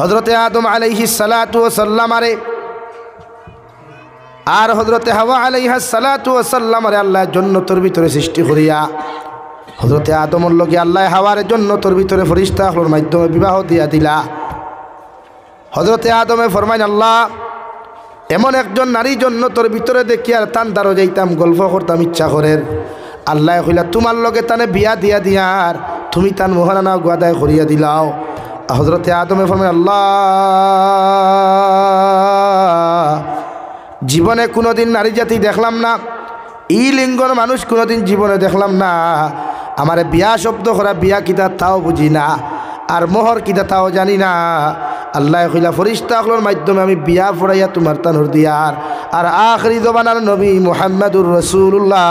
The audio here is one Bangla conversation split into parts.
হযরতে আদম আলাইহিস সালাতু ওয়াস সালাম আরে আর হযরতে হাওয়া আলাইহাস সালাতু ওয়াস সালাম আরে আল্লাহ জান্নাতের ভিতরে সৃষ্টি করিয়া হযরতে আদমের লগে আল্লাহ হাওয়ার জান্নাতের ভিতরে ফেরেশতাগুলোর মাধ্যমে বিবাহ দিয়া দিলা। হযরতে আদমে ফরমাইন, আল্লাহ এমন একজন নারী জান্নাতের ভিতরে দেখি আর তান দারো যাইতাম গল্প করতাম ইচ্ছা করের। আল্লাহ কইলা তোমার লগে তানে বিয়া দিয়া দিয়ার তুমি তান মোহরানা গাদায় করিয়া দিলাও। হযরতে আদমে ফরমাইন, আল্লাহ জীবনে কোনোদিন নারী জাতি দেখলাম না, ই লিঙ্গর মানুষ কোনোদিন জীবনে দেখলাম না। আমার বিয়া শব্দ করা বিয়া কিতা তাও বুঝি না, আর মোহর কিতা তাও জানি না। আল্লাহ কইলা ফেরেশতাগুলোর মাধ্যমে আমি বিয়া পড়াইয়া তোমার তানুর দিয়ার। আর আখিরি জবানার নবী মুহাম্মদুর রাসূলুল্লাহ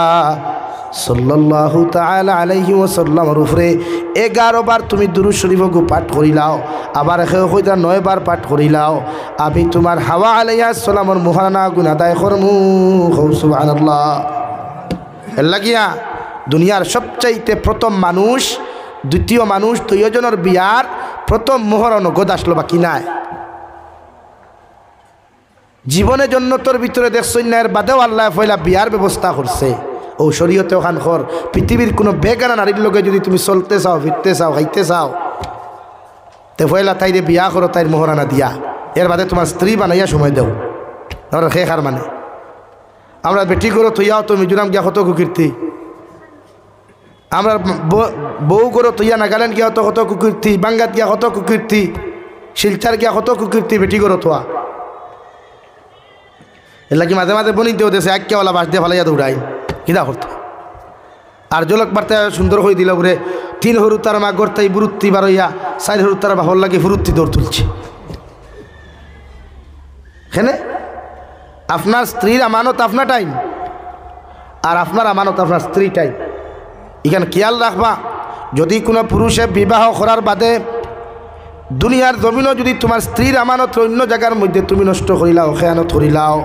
সাল্লাল্লাহু তাআলা আলাইহি ওয়াসাল্লামের উপরে 11 বার তুমি দুরূদ শরীফ পাঠ করিলাও, আবার কইতা 9 বার পাঠ করিলাও। আমি তোমার হাওয়া আলাইহিস সালামের মুহানা গুনাহ আদায় করমু। সুবহানাল্লাহ। এর লাগিয়া দুনিয়ার সবচাইতে প্রথম মানুষ, দ্বিতীয় মানুষ, দুইজনের বিয়ার প্রথম মোহর নগদ আসলো বাকি নাই। জীবনের জন্য তোর ভিতরে দেখছই না, এর বাদেও আল্লাহ পয়লা বিয়ার ব্যবস্থা করছে। ও শরীয়তে ওখান কর পৃথিবীর কোনো বেগানা নারীর লোকে যদি তুমি চলতে চাও, ফিরতে চাও, খাইতে চাও, তে পয়লা তাইরে বিয়া করো, তাইর মোহরানা দিয়া, এর বাদে তোমার স্ত্রী বানাইয়া সময় দেও। আমরা খেয়ে মানে আমরা বেটি করো তুইয়াও তো মিজোরাম গিয়া কত কুকীর্তি, আমরা বউ করো তুইয়া নাগাল্যান্ড গিয়া কত কুকীর্তি, বাঙ্গাত গিয়া কত কুকীর্তি, শিলচার গিয়া কত কুকীর্তি বেটি করো তোয়া। এর লাগি মাঝে মাঝে বনিতেও দেশে এককেওয়ালা বাস দিয়ে ফালাইয়া দৌড়াই কিনা করতে। আর জলক বার্তা সুন্দর হয়ে দিল বলে 3 হরু তার মা গড়তাই বুরুত্তি বারইয়া 4 হরু তার বাহর লাগে ফুরুত্তি দৌড় তুলছে। এখানে আপনার স্ত্রীর আমানত আপনার টাইম, আর আপনার আমানত আপনার স্ত্রী টাইম। এখানে খেয়াল রাখবা, যদি কোনো পুরুষে বিবাহ করার বাদে দুনিয়ার জমিনও যদি তোমার স্ত্রীর আমানত অন্য জায়গার মধ্যে তুমি নষ্ট করিলাও, খেয়ানত করিলাও,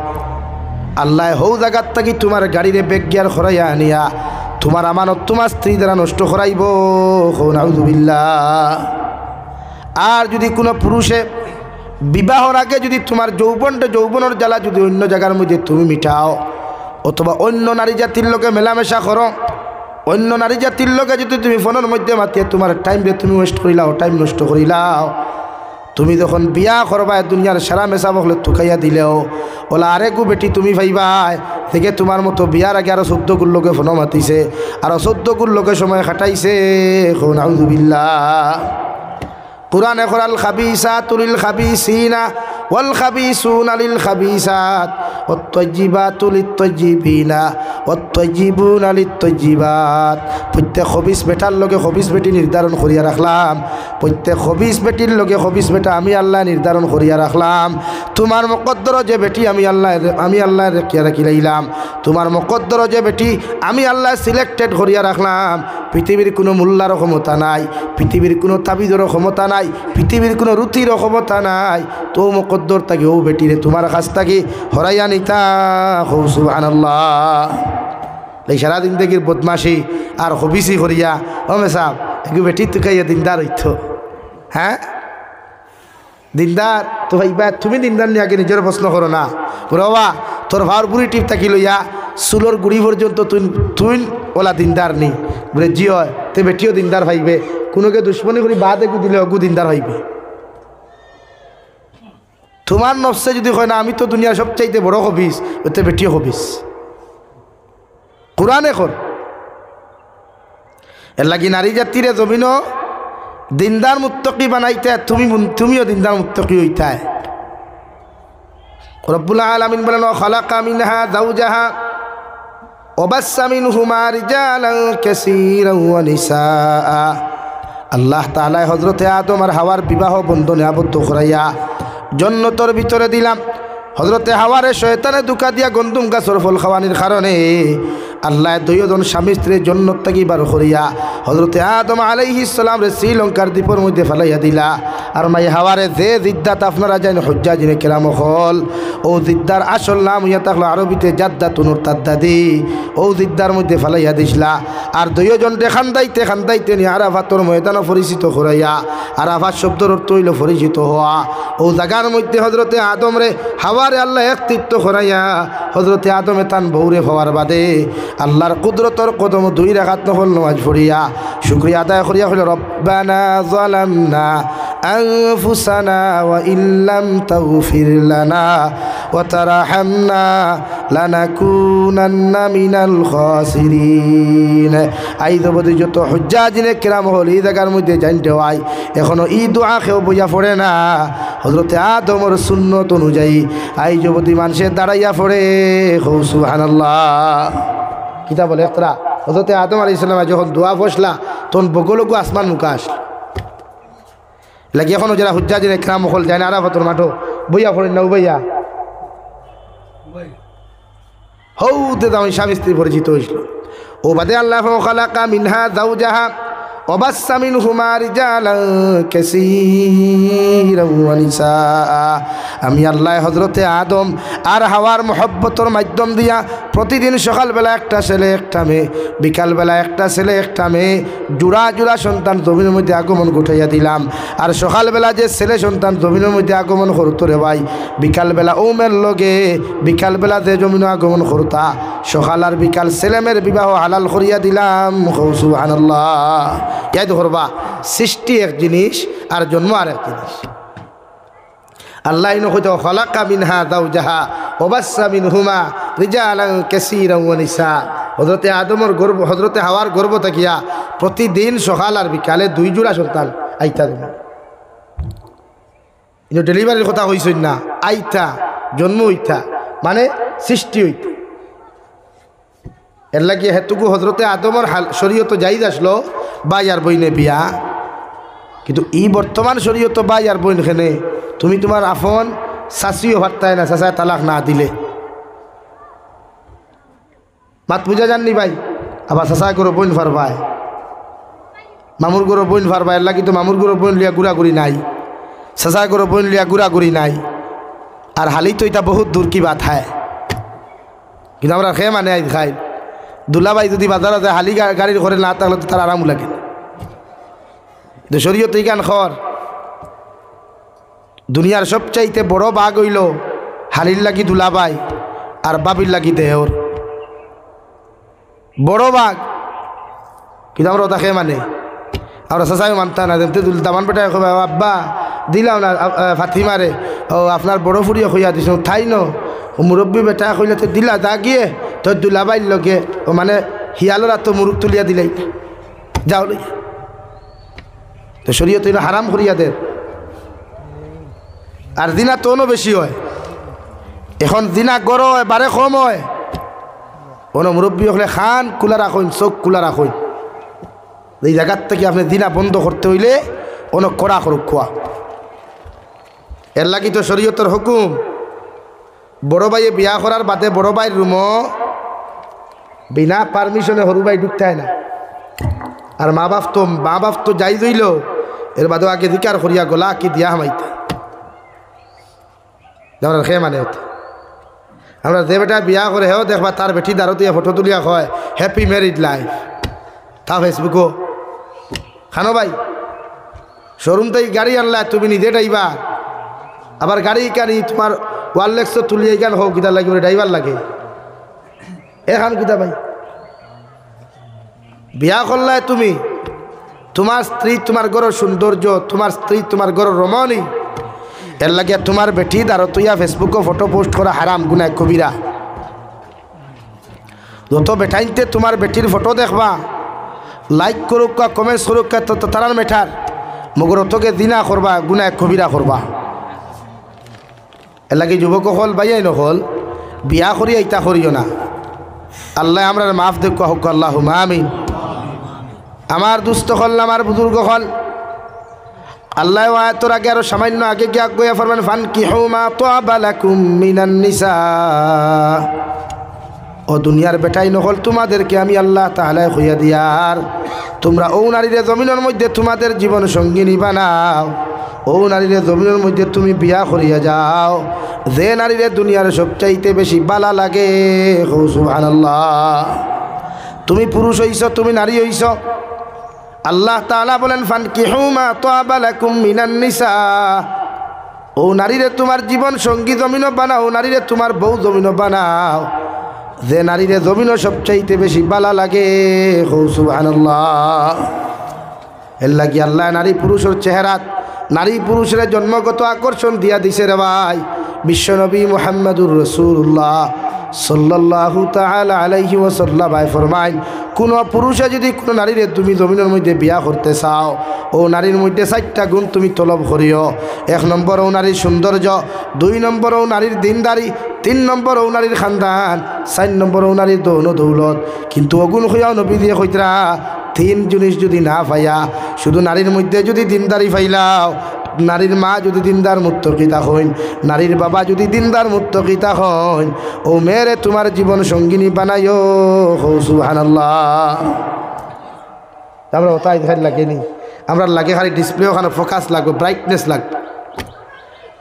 আল্লাহ হৌ জায়গার থাকি তোমার গাড়িরে বেগিয়ার খরাইয়া আনিয়া তোমার আমানত তোমার স্ত্রী দ্বারা নষ্ট করাইব। নাউযুবিল্লাহ। আর যদি কোনো পুরুষে বিবাহর আগে যদি তোমার যৌবনের জ্বালা যদি অন্য জায়গার মধ্যে তুমি মিটাও, অথবা অন্য নারী জাতির লোকে মেলামেশা করো, অন্য নারী জাতির লোকে যদি তুমি ফোনের মধ্যে মাতিয়ে তোমার টাইমরে তুমি ওয়েস্ট করিলাও, টাইম নষ্ট করিলাও, তুমি যখন বিয়া করবা দুনিয়ার সারা মেশা বকলে তুকাইয়া দিলেও ওলা আরেকু বেটি তুমি ভাইবাই থেকে তোমার মতো বিয়ার আগে আরো 14 গুণ লোকে ফোন মাতিছে, আরো 14 গুণ লোকে সময় খাটাইছে। নাউযুবিল্লাহ। কুরআনে কোরাল খাবিসাতু লিল খাবিসিনা ওয়াল খাবিসুনা লিল খাবিসাত ওয়াত তাইয়্যিবাতু লিত তাইয়্যিবিনা ওয়াত তাইয়্যিবুনা লিত তাইয়্যিবাত। প্রত্যেক খবিস বেটার লগে খবিস বেটি নির্ধারণ করিয়া রাখলাম, প্রত্যেক খবিস বেটির লগে খবিস বেটা আমি আল্লাহ নির্ধারণ করিয়া রাখলাম। তোমার মুকদ্দর যে বেটি আমি আল্লাহ রেখিয়া রাখিলাম, তোমার মুকদ্দর যে বেটি আমি আল্লাহ সিলেক্টেড করিয়া রাখলাম। পৃথিবীর কোনো মোল্লারও ক্ষমতা নাই, পৃথিবীর কোনো তাবিজেরও ক্ষমতা নাই, পৃথিবীর কোনো রুতিরও ক্ষমতা নাই। তো মুকদ্দর থাকি ও বেটিরে তোমার কাছ থাকি হরাইয়া নিতা। সুবহানাল্লাহ। এই সারাদিন থেকে বদমাশি আর হবিসি করিয়া ওমে সাহ একটু বেটি তুকাইয়া দিনদার হইত। হ্যাঁ দিনদার তো ভাইবা তুমি দিনদার নিয়ে আগে নিজের প্রশ্ন করো না। বাবা তোর ভার বুড়ি টিপ থাকি লইয়া চুলোর গুড়ি পর্যন্ত তুই ওলা দিনদার নি বলে জি হয় তে বেটিও দিনদার ভাইবে, কোনোকে দুশ্মনী করি বাদ একু দিলে অগু দিনদার হইবে। তোমার নফসে যদি হয় না আমি তো দুনিয়ার সবচাইতে বড় হবিস, ওতে বেটিও হবিস। কোরআনে কর এর লাগি নারী জাতিরে জমিন দিনদার মুত্তকি বানাইতে তুমিও দিনদার মুত্তকি হইতায়। রব্বুল আলামিন বলেন খালাকা মিনহা যাওজাহা ওয়াবাসসা মিনহুমা রিজালান কাসীরান ওয়া নিসাআ। আল্লাহ তাআলা হযরতে আদম আর হাওয়ার বিবাহ বন্ধনে আবদ্ধ করাইয়া জান্নাতের ভিতরে দিলাম। হযরতে হাওয়ারে শয়তানে ধোঁকা দিয়া গন্ধুম গাছের ফল খাওয়ানির কারণে আল্লাহ দুইজন স্বামী স্ত্রীর জান্নাত থেকে বার করিয়া হযরতে আদম আলাইহিস সালাম রে শ্রীলঙ্কার দ্বীপের মধ্যে ফেলাইয়া দিলা। আর মাই হাওয়ারে যে জিদ্দাত আপনারা জানেন হুজ্জাজিনে কেরাম হল ও জিদ্দার আসল নাম হইয়া থাকলো আরবিতে জাদ্দাতুন তাদ্দাদি, ও জিদ্দার মধ্যে ফালাইয়া দিসলা। আর দুইজনকে খান্দাইতে নিয়ে আরাফাতর ময়দানে পরিচিত করাইয়া, আরাফাত শব্দের অর্থ হইল পরিচিত হওয়া। ও জায়গার মধ্যে হজরতে আদম রে হাওয়ারে আল্লাহ একত্রিত্ব করাইয়া হজরতে আদমে তান বৌরে হওয়ার বাদে আল্লাহর কুদরতর কদম 2 রাকাত নফল নামাজ পড়িয়া শুকরিয়া আদায় করিয়া হইল রব্বানা যালামনা আনফুসানা ওয়া ইল্লাম তাগফির লানা ওয়া তারহামনা লানাকুনান্না মিনাল খাসিরিন। আইদবদি যত হুজ্জাজিনে কিরাম হল এই জায়গার মধ্যে জানতে হয় এখনো এই দোয়া কেউ বইয়া পড়ে না। হজরতে আদমর সুন্নত অনুযায়ী আইজবদি মানুষের দাঁড়াইয়া পড়ে সুবহানাল্লাহ। কিতা বলে একরা হজরতে আদম আলাইহিস সালাম যখন দোয়া বসলা তখন বগলগু আসমান মুখা আসল লাগে। এখনো যারা হুজ্জাজিনে কিরাম হল যায় না আরাফাতের মাঠো বইয়া পড়েন না বইয়া হৌতে দাম স্বামী স্ত্রী পরিচিত হয়েছিল। ও বাদে আল্লাহ খালাকা মিনহা যাওজাহা ওয়া বাসসা মিনহুমা রিজালান কাসীরান ওয়া নিসা। আমি আল্লাহ হযরতে আদম আর হাওয়ার মহব্বতের মাধ্যম দিয়া প্রতিদিন সকালবেলা একটা ছেলে একটা মেয়ে, বিকালবেলা একটা ছেলে একটা মেয়ে, জোড়া জোড়া সন্তান জমিনের মধ্যে আগমন ঘটাইয়া দিলাম। আর সকালবেলা যে ছেলে সন্তান জমিনের মধ্যে আগমন করতো রে ভাই, বিকালবেলা ওমের লগে বিকালবেলা যে জমিন আগমন করতা, সকাল আর বিকাল ছেলেমের বিবাহ হালাল করিয়া দিলাম। সুবহানাল্লাহ। ইয়াদ করবা সৃষ্টি এক জিনিস আর জন্ম আর এক জিনিস। আল্লাহ ইনহু খালাকা মিনহা যাওজাহা ওয়া বাসসা মিনহুমা রিজালান কাসীরান ওয়া নিসা। হযরতে আদমের গর্ভ হযরতে হাওয়ার গর্ভ থাকিয়া প্রতিদিন সকাল আর বিকালে 2 জোড়া সন্তান আইতা দেন। ইনো ডেলিভারির কথা কইছই না, আইতা জন্ম হইতা মানে সৃষ্টি হইতা। এর লাগি হেতুকু হযরতে আদমের শরীয়ত জায়েজ আসলো ভাই আর বইনে বিয়া, কিন্তু এই বর্তমান শরীয়ত ভাই আর বইন খেনে তুমি তোমার আফন শাশিও ভারতায় না, শাশায় তালাক না দিলে মাত বুঝা জাননি ভাই। আবার শাশায় করে বইন ফারবায়, মামুর করে বইন ফারবায়। এর লাগি তো মামুর করে বইন লিয়া গুড়াগুড়ি নাই, শাশায় করে বইন লিয়া গুড়াগুড়ি নাই। আর হালি তো এটা বহুত দূর কি বাত হয়, কিন্তু আমরা খেয়ে মানে আই খাই দুলাভাই যদি বাজারে যায় হালি গাড়ির ঘরে না থাকলে তো তার আরাম লাগে। শরীয়ত এই গান খর দুনিয়ার সবচাইতে বড় বাঘ হইল হালির লাগি দুলাভাই আর বাবির লাগি দেহর বড় বাঘ। কিন্তু আমরা ওটা খেয়ে মানে আমরা চাচাই মানতা না দামান পেটায় আব্বা দিলাম না ফাতিমারে, ও আপনার বড় ফুরিয়ে হইয়া দিছ ঠাই ন মুরব্বী বেটা কইলে তো দিলা দা গিয়ে তোর দুলাবাইর লগে ও মানে হিয়ালরা তো মুরুখ তুলিয়া দিলাই যাও লইয়া। তো শরীয়ত হারাম করিয়া দে। আর দিনা তোনও বেশি হয়, এখন দিনা গড় হয় বারে কম হয়। কোনো মুরব্বী হলে খান খোলা রাখুন, চোখ খোলা রাখুন। এই জায়গার থেকে আপনি দিনা বন্ধ করতে হইলে কোনো কড়া করুক খোয়া। এর লাগি তো শরীয়তের হুকুম বড় ভাইয়ে বিয়া করার বাদে বড় ভাইয়ের রুমও বিনা পারমিশনে সরু ভাই ঢুকতে হয় না। আর মা বাপ তো যাই দইল এর বাদেও আগে দিকার করিয়া গলা কি দিয়া হামাইতে আমরা খেয়ে মানে হতে। আমরা যে বেটা বিয়া করে হেও দেখবা তার বেটি দাঁড়তে ফটো তুলিয়া হয় হ্যাপি ম্যারিড লাইফ, তা ফেসবুকও খানো ভাই শোরুম তাই গাড়ি আনলা তুমি নিজে ড্রাইভার, আবার গাড়ি কানি তোমার ওয়ারলেক্স তুলিয়ে গান হোক কিতা লাগে ড্রাইভার লাগে এখান কিতা ভাই। বিয়া করলায় তুমি তোমার স্ত্রী তোমার ঘরের সৌন্দর্য, তোমার স্ত্রী তোমার ঘরের রমণী, এর লাগে তোমার বেটি দাঁড়তইয়া ফেসবুকে ফটো পোস্ট করা হারাম গুনাহ কবিরা। যত বেটাইতে তোমার বেটির ফটো দেখবা লাইক করুক কমেন্টস করুক তো তারার মেঠার মগর অতকে দিনা করবা গুনাহ কবিরা করবা। এর লাগে যুবক হল বাইয়াই নহল বিয়া করি ইটা করিও না। আল্লাহ আমরা মাফ দেখুয়া হোক আল্লাহুম্মা আমিন। আমার দুস্থ হল আমার বুজুর্গ হল আল্লাহ আয়াতের আগে আরো সামান্য আগে গিয়ে গিয়া ফরমান ফানকিহু মা তাবা লাকুম মিনান নিসা। ও দুনিয়ার বেটাই নহল তোমাদেরকে আমি আল্লাহ তাআলা কইয়া দিয়ার তোমরা ও নারীরে জমিনের মধ্যে তোমাদের জীবন সঙ্গিনী বানাও। ও নারীরে জমিনের মধ্যে তুমি বিয়া করিয়া যাও, যে নারীরে দুনিয়ার সবচাইতে বেশি বালা লাগে। সুবহানাল্লাহ। তুমি পুরুষ হইছ, তুমি নারী হইছ, আল্লাহ তাআলা বলেন ফানকিহু মা তাবা লাকুম মিনান নিসা। ও নারীরে তোমার জীবন সঙ্গী জমিনও বানাও, নারীরে তোমার বউ জমিনও বানাও, যে নারীরে জমিনও সবচাইতে বেশি বালা লাগে। সুবহানাল্লাহ। এর লাগি আল্লাহ নারী পুরুষের চেহারা, নারী পুরুষের জন্মগত আকর্ষণ দিয়া দিছে রে ভাই। বিশ্বনবী মুহাম্মদুর রাসূলুল্লাহ সাল্লাল্লাহু তাআলা আলাইহি ওয়াসাল্লাম ফরমাইন, কোন পুরুষে যদি কোনো নারীরে তুমি জমিনের মধ্যে বিয়া করতে চাও, ও নারীর মধ্যে 4টা গুণ তুমি তলব করিও। 1 নম্বর ও নারীর সৌন্দর্য, 2 নম্বর ও নারীর দিনদারি, 3 নম্বর ও নারীর খানদান, 4 নম্বর ও নারীর দৌন দৌলত। কিন্তু অগুণ হইয়াও নবী দিয়ে কইতরা 3 জিনিস যদি না পাইয়া, শুধু নারীর মধ্যে যদি দিনদারি পাইলাও, নারীর মা যদি দিনদার মুত্তকিতা হইন, নারীর বাবা যদি দিনদার মুত্তকিতা হইন, ও মেরে তোমার জীবন সঙ্গিনী বানাইও। সুবহানাল্লাহ। আমরা ওটাই খালি লাগেনি, আমরা লাগে খালি ডিসপ্লে ওখানে ফোকাস লাগবে, ব্রাইটনেস লাগবে।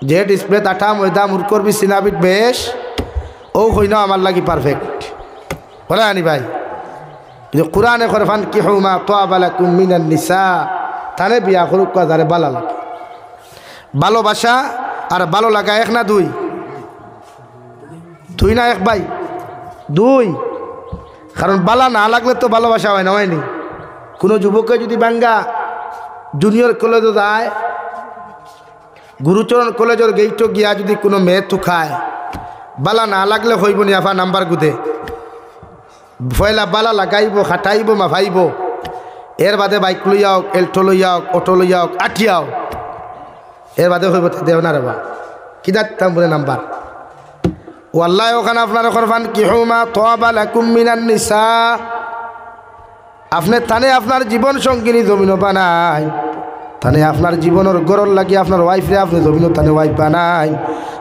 যে ডিসপ্লে তাটা ময়দা মুর করবি সিনাবিট বেশ, ও হই না আমার লাগি পারফেক্ট। বলে আনি ভাই, কোরআনে করে ফানকিহু মা তাবা লাকুম মিনান নিসা, তারে বিয়া করুক যারে বালা লাগে। ভালোবাসা আর ভালো লাগা 1 না 2? 2 না 1 ভাই? 2। কারণ বালা না লাগলে তো ভালোবাসা হয় না, হয়নি? কোনো যুবককে যদি বাঙ্গা জুনিয়র কলেজে যায়, গুরুচরণ কলেজের গেইটও গিয়া যদি কোনো মেয়ে থুকায়, বালা না লাগলে হইব নি আফা নাম্বার গুদে? পয়লা বালা লাগাইব, খাটাইব, মাফাইব, এর বাদে বাইক লইয়াও, এল্টো লইয়াও, অটো লইয়াও, আঠিয়াও, এর বাদে হইব দেও না রে বা কি দাঁতাম বলে নাম্বার। ও আল্লাহ ওখানে আপনার ফানকিহু মা তাবা লাকুম মিনান নিসা, আপনি তানে আপনার জীবন সঙ্গিনী জমিন বানাই, তানে আপনার জীবনের গরল লাগি আপনার ওয়াইফরে আপনি জমিন তানে ওয়াইফ বানাই,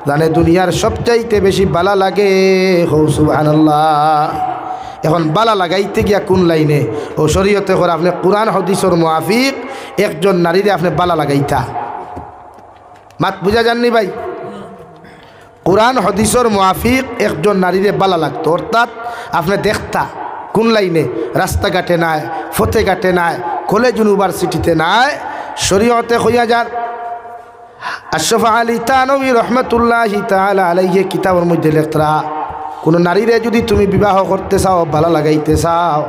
জানে দুনিয়ার সবচাইতে বেশি বালা লাগে। সুবহানাল্লাহ। এখন বালা লাগাইতে গিয়া কোন লাইনে? ও শরীয়তে করে আপনি কোরআন হাদিসের মুআফিক একজন নারীরে আপনি বালা লাগাইতা। মাত বুঝা যাননি ভাই? কোরআন হাদিসের মুআফিক একজন নারীরে বালা লাগতো, অর্থাৎ আপনি দেখতা কোন লাইনে? রাস্তাঘাটে নাই, ফতেঘাটে নাই, কলেজ ইউনিভার্সিটিতে নাই, শরীয়তে হইয়া যার আশরাফ আলী থানভী রহমতুল্লাহি তাআলা আলাইহি কিতাবের মধ্যে লেখরা, কোনো নারীরে যদি তুমি বিবাহ করতে চাও, ভালো লাগাইতে চাও,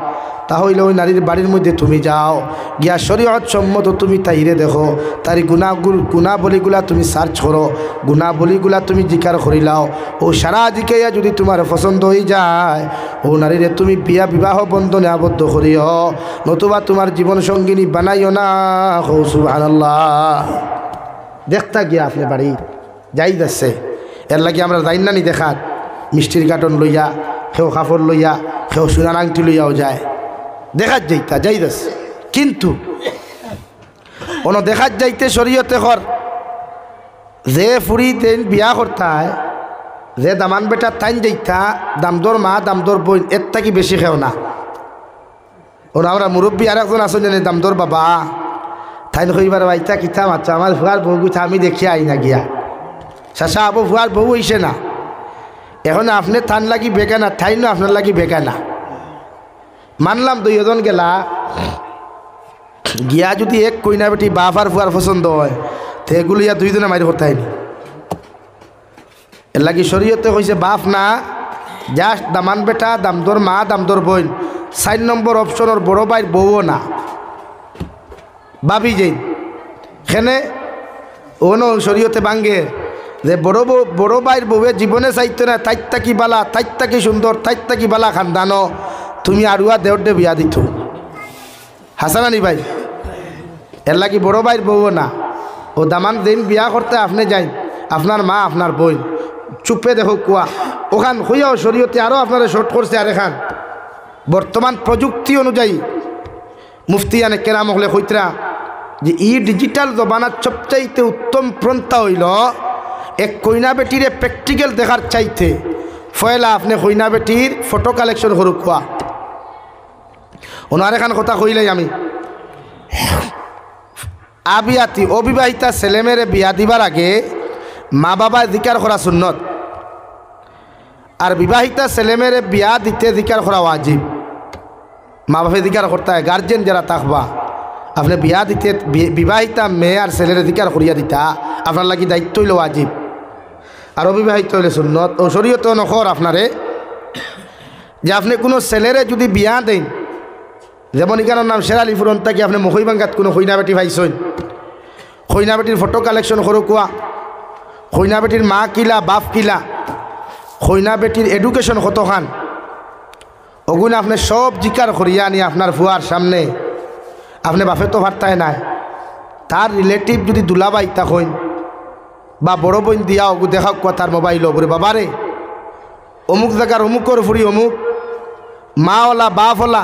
তাহলে ওই নারীর বাড়ির মধ্যে তুমি যাও, গিয়া শরীয়ত সম্মত তুমি তাইরে দেখো, তার গুণাবলীগুলা তুমি সার্চ করো, গুণাবলীগুলা তুমি জিকার করিলাও, ও সারা জিকাইয়া যদি তোমার পছন্দ হয়ে যায়, ও নারীরে তুমি বিবাহ বন্ধনে আবদ্ধ করিও, নতুবা তোমার জীবন সঙ্গিনী বানাইও না। সুবহানাল্লাহ। দেখতা গিয়া আপনি বাড়ি যাই যাচ্ছে, এর লাগে আমরা যাই না নি দেখাত, মিষ্টির কার্টন লইয়া, কেউ কাপড় লইয়া, কেউ সোনার আংটি লইয়াও যায়, দেখাত যাইতা যাই যাচ্ছে। কিন্তু কোনো দেখাত যাইতে শরীয়তে কর যে ফুরি তেন বিয়া করতায়, যে দামান বেটা তাইন যাইতা, দামদর মা দামদর বোন এর থাকি বেশি খেও না। ওরা আমরা মুরব্বী আর একজন আসেন জানি দামদর বাবা, তাইন কইবার বাইতা কিতা মাত্রা আমার ভুয়ার বউ গুছা আমি দেখি আই না গিয়া, চাষা আবু ভুয়ার বউ হইছে না, এখন আপনি থান লাগি বেগানা, ঠাইনও আপনার লাগি বেগানা। মানলাম 2 জন গেলা গিয়া যদি এক কইনা বেটি বাপ আর ফুয়ার পছন্দ হয়, তো এগুলো ইয়া 2 জনে মারি করতাইনি। এর লাগি শরীয়তে কইছে বাপ না, জাস্ট দামান বেটা, দামদর মা দামদর বোন, 4 নম্বর অপশনের বড় ভাইয়ের বউও না, ভাবি যেই খেনে ওনো শরীয়তে ভাঙ্গে যে বড় ভাইয়ের বউয়ে জীবনে চাইতো না, তাইত্তা কি বালা, তাইত্তা কি সুন্দর, তাইত্তা কি বালা খানদানো, তুমি আরুয়া দেওয়ার বিয়া দিত। হাসানানি ভাই, এর লাগি বড় ভাইয়ের বউও না, ও দামান দিন বিয়া করতে আপনি যাই, আপনার মা আপনার বোন চুপে দেখো কুয়া ওখান হইয়াও শরীয়তে আরও আপনারা শর্ট করছে। আর এখান বর্তমান প্রযুক্তি অনুযায়ী মুফতিয়ানে কেরাম হলে কইতরা যে ডিজিটাল জমানার সবচাইতে উত্তম পন্থা হইল এক কইনা বেটিরে প্র্যাকটিক্যাল দেখার চাইতে ফয়লা আপনি কইনা বেটির ফটো কালেকশন করুক কোয়া। ওনার এখান কথা কইলাই আমি আবিয়াতি অবিবাহিতা ছেলেমেয়েরে বিয়া দিবার আগে মা বাবা জিকার করা সুন্নত, আর বিবাহিতা ছেলেমেয়েরে বিয়া দিতে জিকার করা ওয়াজিব। মা বাপে জিকার করতে হয়, গার্জেন যারা থাকবা আপনি বিয়া দিতে বিবাহিতা মেয়ে আর ছেলেরে জিকার করিয়া দিতা আপনার লাগি দায়িত্ব হইল ওয়াজিব, আর অবিবাহিত হইলে সুন্নত। ও শরীয়ত নখর আপনারে যে আপনি কোনো ছেলেরে যদি বিয়া দেন, যেমন এখানের নাম শেরালি ফুরন থাকি আপনি মহিবাঙ্গাত কোনো খৈনা বেটি ভাইছেন, খৈনা বেটির ফটো কালেকশন করো কোয়া, খৈনা বেটির মা কিলা বাপ কিলা, খৈনা বেটির এডুকেশন কতখান, ওগুন আপনি সব জিকার করিয়া আনি আপনার ফুয়ার সামনে। আপনি বাপে তো ভারতায় নাই, তার রিলেটিভ যদি দুলাবাই তখন বা বড় বোন দিয়া ওগু দেখা কোয়া তার মোবাইল বলে বাবারে অমুক জায়গার অমুকর ফুরি অমুক মাওলা বাপওয়ালা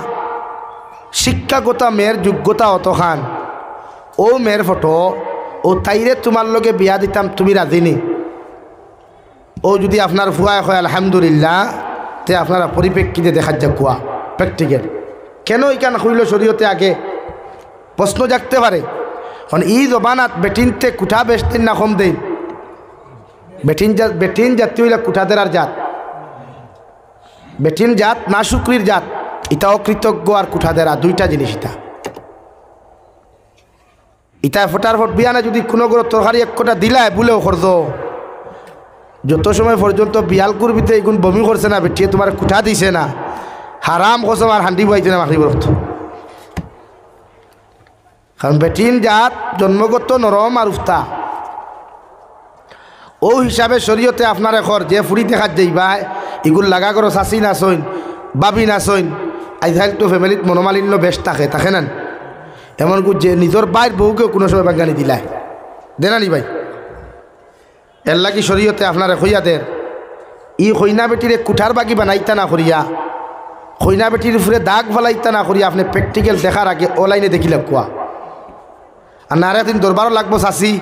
শিক্ষাগত মেয়ের যোগ্যতা অতখান, ও মেয়ের ফটো ও তাইরে তোমার লগে বিয়া দিতাম তুমি রাজিনি। ও যদি আপনার ফুয়ায় হয় আলহামদুলিল্লাহ, তে আপনারা পরিপ্রেক্ষিতে দেখা যাক কোয়া প্র্যাকটিক্যাল কেন ইকান হইল শরীয়তে আগে প্রশ্ন জাগতে পারে। কারণ এই জবানাত বেটিনতে কুঠা বেশতেন না কম দেন, বেটিন জাতীয় হইলা কুঠাদের আর জাত, বেটিন জাত না শুক্রির জাত, এটা অকৃতজ্ঞ আর কুঠাদেরা দুইটা জিনিস। ইটা ফটার ফট বিয়ানে যদি কোনো কোনো তরকারি এক কটা দিলায় বলেও করজ, যত সময় পর্যন্ত বিয়াল করবিতে এগুন বমি করছে না বেটিয়ে তোমার কুঠা দিছে না, হারাম কসম আর হান্ডি বইছে না মাখি বরত। কারণ বেটিন জাত জন্মগত নরম আর উফতা, ও হিসাবে শরীয়তে আপনার এখন যে ফুড়ি দেখাত যাইবা এগুলো লাগা করো চাষি নাচইন বাবি নাচইন আইজাইল তো ফ্যামিলিত মনোমালিন্য বেশ থাকে না, এমন যে নিজের বাইর বউকেও কোনো সময় বাঙ্গানি দিলায় দেনানি ভাই। এর লাগি শরীয়তে আপনার হইয়া দের ই খৈনা বেটিরে কুঠার বাকি বানাইতা না করিয়া, খৈনা বেটির উপরে দাগ ফেলাইতা না করিয়া আপনি প্র্যাকটিক্যাল দেখার আগে অনলাইনে দেখিলে কোয়া। আর না আরেকদিন দরবারও লাগবো চাষি,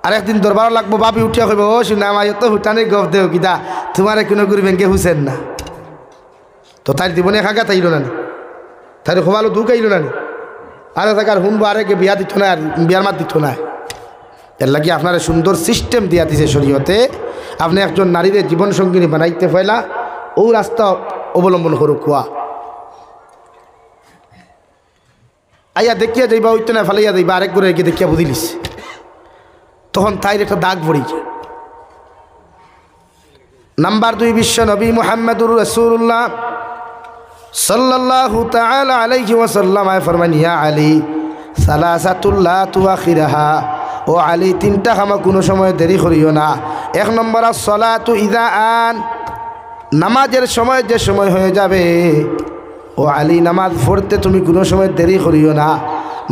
আরেকদিন দরবারও লাগবো বাবি উঠিয়া কইব ও শুনা মাই তো হুটানি গপ দেও কিতা তোমার কোনো গুরু ব্যাংকে হুসেন না, তো তাই জীবনে খাগা তাইল না, তাই খোবালো দুঃখ আইল না, আরে থাকার শুনবো আরেকে বিয়া দিত না আর বিয়ার মাত দিত না। এর লাগি আপনার সুন্দর সিস্টেম দিয়া দিছে শরীয়তে, আপনি একজন নারীদের জীবনসঙ্গিনী বানাইতে ফেলা ও রাস্তা অবলম্বন করুক কোয়া। আইয়া দেখিয়া যাইবা ওইতো না ফেলাইয়া যাইবা আরেক করে গিয়ে দেখিয়া বুঝিলিস, তখন তাইর একটা দাগ পড়ি। নাম্বার 2 বিশ্ব নবী মুহাম্মদুর রাসূলুল্লাহ সাল্লাল্লাহু তাআলা আলাইহি ওয়াসাল্লাম ফরমান ইয়া আলী সালাসাতুল লা তুআখিরাহা, ও আলী তিনটা কামা কোনো সময় দেরি করিও না। 1 নম্বর as-সালাতু ইযা আন, নামাজের সময় যে সময় হয়ে যাবে ও আলী নামাজ পড়তে তুমি কোনো সময় দেরি করিও না,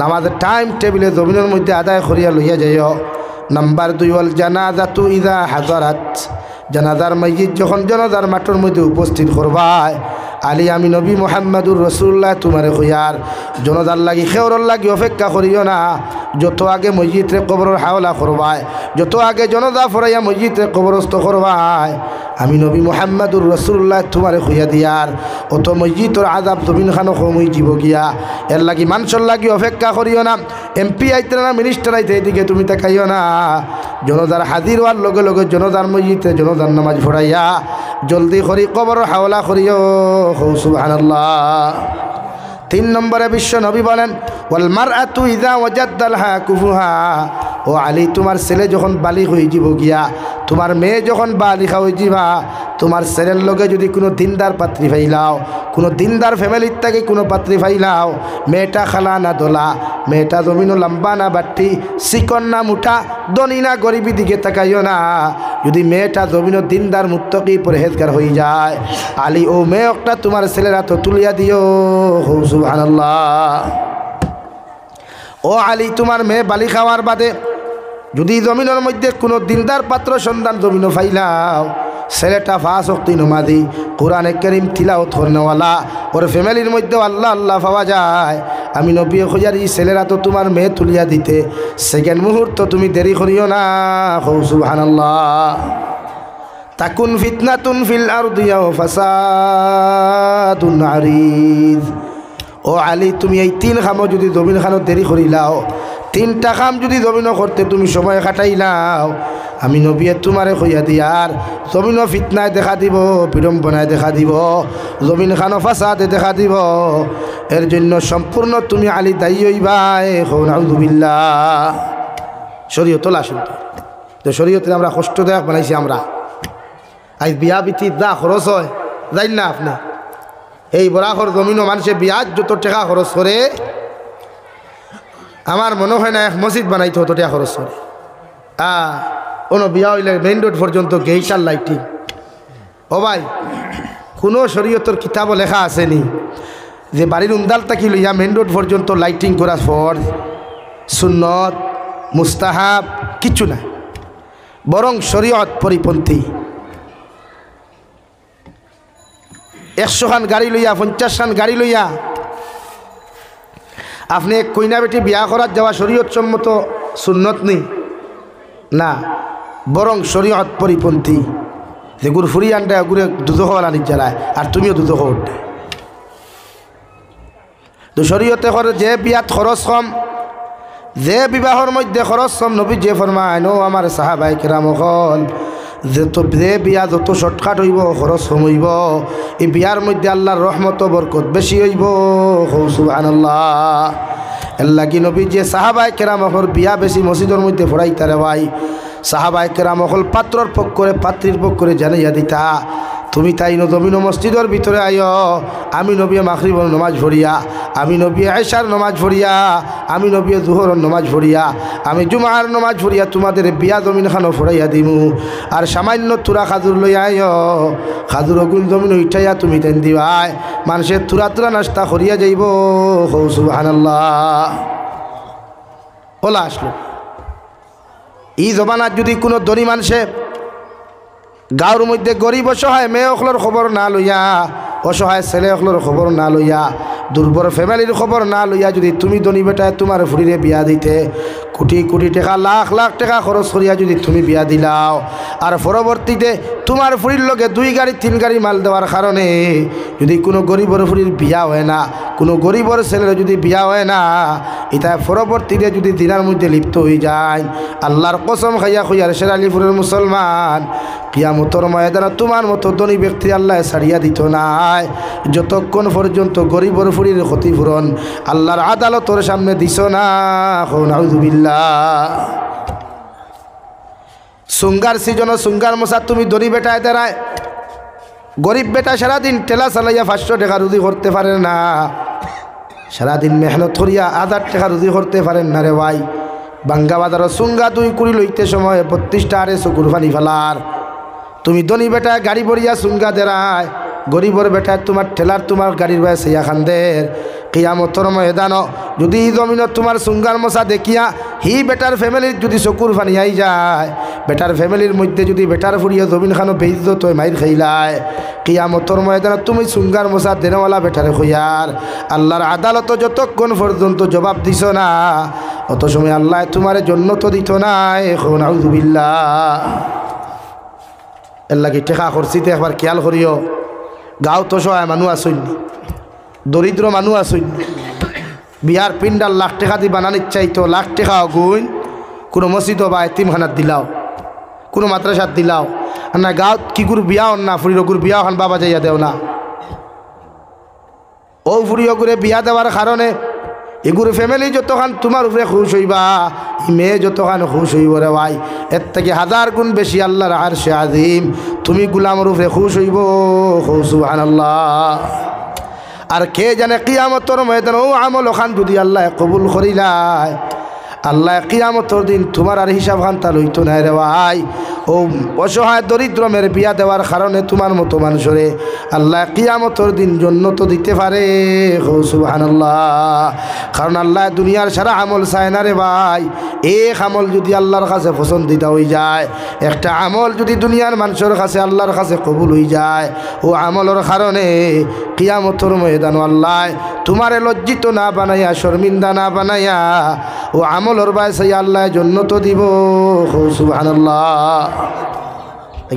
নামাজের টাইম টেবিলে জমিনের মধ্যে আদায় করিয়া লইয়া যাইও। নাম্বার 2 ওয়াল জানাজাতু ইযা হাজারাত, জানাজার মাইয়িত যখন জানাজার মাঠের মধ্যে উপস্থিত করবায় আলী আমি নবী মুহাম্মদুর রাসূলুল্লাহ তোমারে কইয়ার জনজার লাগি খেওরর লাগি অপেক্ষা করিও না, যত আগে মসজিদে কবরের হাওলা করবায়, যত আগে জনজা ফরাইয়া মসজিদে কবরস্থ করবায় আমি নবী মুহাম্মদুর রাসূলুল্লাহ তোমারে কইয়া দিয়ার অত মসজিদর আযাব জমিন খানো কমই জীব গিয়া। এর লাগি মানুষের লাগি অপেক্ষা করিও না, এমপি আইতে না মিনিস্টার আইতে এদিকে তুমি তাকাইও না, জনজার হাজির হওয়ার লগে লগে জনজার মসজিদে জনজার নামাজ পড়াইয়া জলদি করি কবরের হাওলা করিও। সুবহানাল্লাহ। 3 নম্বরে বিশ্ব নবী বলেন ওয়াল মারআতু ইযা ওয়াজাদালহা কুফুহা, ও আলী তোমার ছেলে যখন বালিগ হয়ে যাব গিয়া, তোমার মেয়ে যখন বালিগা হয়ে যাবা, তোমার ছেলের লগে যদি কোনো দিনদার পাত্রী পাইলাও, কোনো দিনদার ফ্যামিলির থেকে কোনো পাত্রী পাইলাও, মেয়েটা খালা না দোলা, মেয়েটা জমিনও লম্বা না বাট্টি, চিকন না মুঠা, ধনী না গরিবী দিকে তাকাইও না, যদি মেয়েটা জমিনও দিনদার মুত্তাকি পরহেজগার হয়ে যায় আলী ও মেয়ে একটা তোমার ছেলেরা তো তুলিয়া দিও। সুবহানাল্লাহ। ও আলী তোমার মেয়ে বালি খাওয়ার বাদে যদি জমিনের মধ্যে কোনো দিনদার পাত্র সন্তান জমিনও ফাইলাও, ছেলেটা 5 ওয়াক্ত নামাজি, কোরআনে কারীম তিলাওয়াত করনেওয়ালা, ওর ফ্যামিলির মধ্যেও আল্লাহ আল্লাহ পাওয়া যায়, আমি নবী খোঁজার এই ছেলেরা তো তোমার মেয়ে তুলিয়া দিতে সেকেন্ড মুহূর্ত তুমি দেরি করিও না। সুবহানাল্লাহ। তাকুন ফিতনাতুন ফিল আরদি ওয়া ফাসাদুন আরিদ, ও আলী তুমি এই 3 খামো যদি জমিন খানো দেরি করিলাও তিনটা কাম যদি জমিন করতে তুমি সময় কাটাইলাও, আমি নবী তোমারে কইয়া দিয়ার জমিন ফিতনায় দেখা দিব, বিড়ম্বনায় দেখা দিব, জমিন খানো ফাসাদে দেখা দিব। এর জন্য সম্পূর্ণ তুমি আলী দায়ী হইবাই। নাউযুবিল্লাহ। শরীয়ত আসুন তো শরীয়তে আমরা কষ্টদায়ক বানাইছি। আমরা আজ বিয়া বিতি যা খরচ হয় জান না আপনি, এই বরাকর জমিনও মানুষে বিয়ার যত টাকা খরচ করে আমার মনে হয় না এক মসজিদ বানাইতে হতো টাকা খরচ করে। কোনো বিয়া হইলে মেইন রোড পর্যন্ত গেইটার লাইটিং। ও ভাই, কোনো শরীয়তর কিতাবও লেখা আসেনি যে বাড়ির উন্দাল তাকি লইয়া মেইন রোড পর্যন্ত লাইটিং করা ফরজ, সুন্নত, মুস্তাহাব কিছু না, বরং শরীয়ত পরিপন্থী। 100 খান গাড়ি লইয়া 50 খান গাড়ি লইয়া আপনি কইনা বেটি বিয়া করার যাওয়া শরীয়ত সম্মত সুন্নত নেই না, বরং শরীয়ত পরিপন্থী। যে গুড় ফুরি আনটা গুড়ে দুধ হওয়ালা নিজারায় আর তুমিও দুধ হওয়া তো শরীয়তে করে যে বিয়াত খরচ কম, যে বিবাহর মধ্যে খরচ কম, নবী যে ফরমায় ও আমার সাহাবাই কেরাম হল যে বিয়া যত শর্টকাট হইব খরচ কম হইব, এই বিয়ার মধ্যে আল্লাহর রহমত বরকত বেশি হইব। সুবহানাল্লাহ। এর লাগি নবী যে সাহাবাই কেরাম হল বিয়া বেশি মসজিদের মধ্যে পড়াইতারে ভাই, সাহাবাই কেরাম হল পাত্রর পক্ষ করে পাত্রীর পক্ষ করে জানাইয়া দিতা তুমি তাই জমিন মসজিদের ভিতরে আইও, আমি নবী মাগরিবের নমাজ ভরিয়া, আমি নবী আয়েশার নমাজ ভরিয়া, আমি নবী জোহরের নমাজ ভরিয়া, আমি জুমার নমাজ ভরিয়া তোমাদের বিয়া জমিন খানো ফরাইয়া দিমু। আর সামান্য তুরা খাজুর লইয়া আইও, খাজুর গুণ জমিন উঠাইয়া তুমি তেন দিবাই, মানুষের তুরা তুরা নাস্তা করিয়া যাইব। সুবহানাল্লাহ। ওলা আসলো এই জমানার যদি কোনো ধনী মানুষে গাঁর মধ্যে গরিব অসহায় মেয়ে অখলোর খবর না লইয়া, অসহায় ছেলে অখলোর খবর না লইয়া, দুর্বল ফ্যামিলির খবর না লইয়া যদি তুমি ধনী বেটায় তোমার ফুরিরে বিয়া দিতে কোটি কোটি টাকা লাখ লাখ টাকা খরচ করিয়া যদি তুমি বিয়া দিলাও, আর পরবর্তীতে তোমার ফুরির লগে 2 গাড়ি 3 গাড়ি মাল দেওয়ার কারণে যদি কোনো গরিবর ফুরির বিয়া হয় না, কোনো গরিবর ছেলের যদি বিয়া হয় না, এটা পরবর্তীতে যদি দিনার মধ্যে লিপ্ত হয়ে যায়, আল্লাহর কসম খাইয়া খুইয়ার শেরালিপুরের মুসলমান কিয়ামতের ময়দানে তোমার মতো ধনী ব্যক্তি আল্লাহ ছাড়িয়া দিত নাই, যতক্ষণ পর্যন্ত গরিবর ফুরির ক্ষতিপূরণ আল্লাহর আদালতের সামনে দিছ না। নাউযুবিল্লাহ। সুঙ্গার সিজন সুঙ্গার মশা তুমি ধনী বেটায় দাঁড়ায়, গরিব বেটা সারাদিন টেলা চালাইয়া 500 টাকা রুজি করতে পারেন না, সারাদিন মেহনত করিয়া 1000 টাকা রুজি করতে পারেন না রে ভাই। বাঙ্গা বাজার সুঙ্গা 2 কুড়ি লইতে সময় 32টা আরে চকুর পানি ফেলার। তুমি ধনী বেটায় গাড়ি ভরিয়া সুঙ্গা দেরায়, গরিবর বেটায় তোমার ঠেলার তোমার গাড়ির বাই সেইয়া খান্দের। কিয়ামতের ময়দান যদি জমিনত তোমার সুঙ্গার মশা দেখিয়া হি বেটার ফ্যামিলির যদি চকুর পানি আই যায়, বেটার ফ্যামিলির মধ্যে যদি বেটার ফুরিয়া জমিন খানো বেইজ্জত হয়ে মাইর খাইলায়, কিয়ামতের ময়দানে তুমি সুঙ্গার মশা দেনওয়ালা বেটারে খুঁয়ার আল্লাহর আদালত যতক্ষণ পর্যন্ত জবাব দিছ না, অত সময় আল্লাহ তোমার জন্য তো দিত না। এখন নাউযুবিল্লাহ। এর লাগি টেকা খরচিতে একবার খেয়াল করিও। গাঁও তো সহায় মানুষ আসইন, দরিদ্র মানুষ আসইন, বিয়ার পিন্ডার লাখ টাকা দি বানানির চাইতো লাখ টাকা গুণ কোনো মসজিদ বা এতিমখানাত দিলাও, কোনো মাদ্রাসাত দিলাও, আর না গাঁত কি গুরু বিয়া হন না ফুরির গুরু বিয়া হন বাবা যাইয়া দেও না। ও ফুরিও করে বিয়া দেওয়ার কারণে এগুলো ফ্যামিলি যতখান তোমার উপরে খুশ হইবা, মেয়ে যতখান খুশ হইব রে ভাই, এর থেকে 1000 গুণ বেশি আল্লাহর আরশে আজিম তুমি গুলামের উপরে খুশ হইব। সুবহানাল্লাহ। আর কে জানে কিয়ামতের ময়দানে ও আমল ওখান যদি আল্লাহ কবুল করিলায়, আল্লাহ কিয়ামতের দিন তোমার আর হিসাব খান্তা লইতো না রে ভাই। ও অসহায় দরিদ্র মেয়ের বিয়া দেওয়ার কারণে তোমার মতো মানুষরে আল্লাহ কিয়ামতের দিন জন্নত দিতে পারে। সুবহানাল্লাহ। কারণ আল্লাহ দুনিয়ার সারা আমল চায় না রে ভাই। এক আমল যদি আল্লাহর কাছে পছন্দিতা হয়ে যায়, একটা আমল যদি দুনিয়ার মানুষের কাছে আল্লাহর কাছে কবুল হয়ে যায়, ও আমলের কারণে কিয়ামতের ময়দান আল্লাহ তোমারে লজ্জিত না বানাইয়া শর্মিন্দা না বানাইয়া ও আমলের বায়সাই আল্লাহ জন্নত দিব। সুবহানাল্লাহ।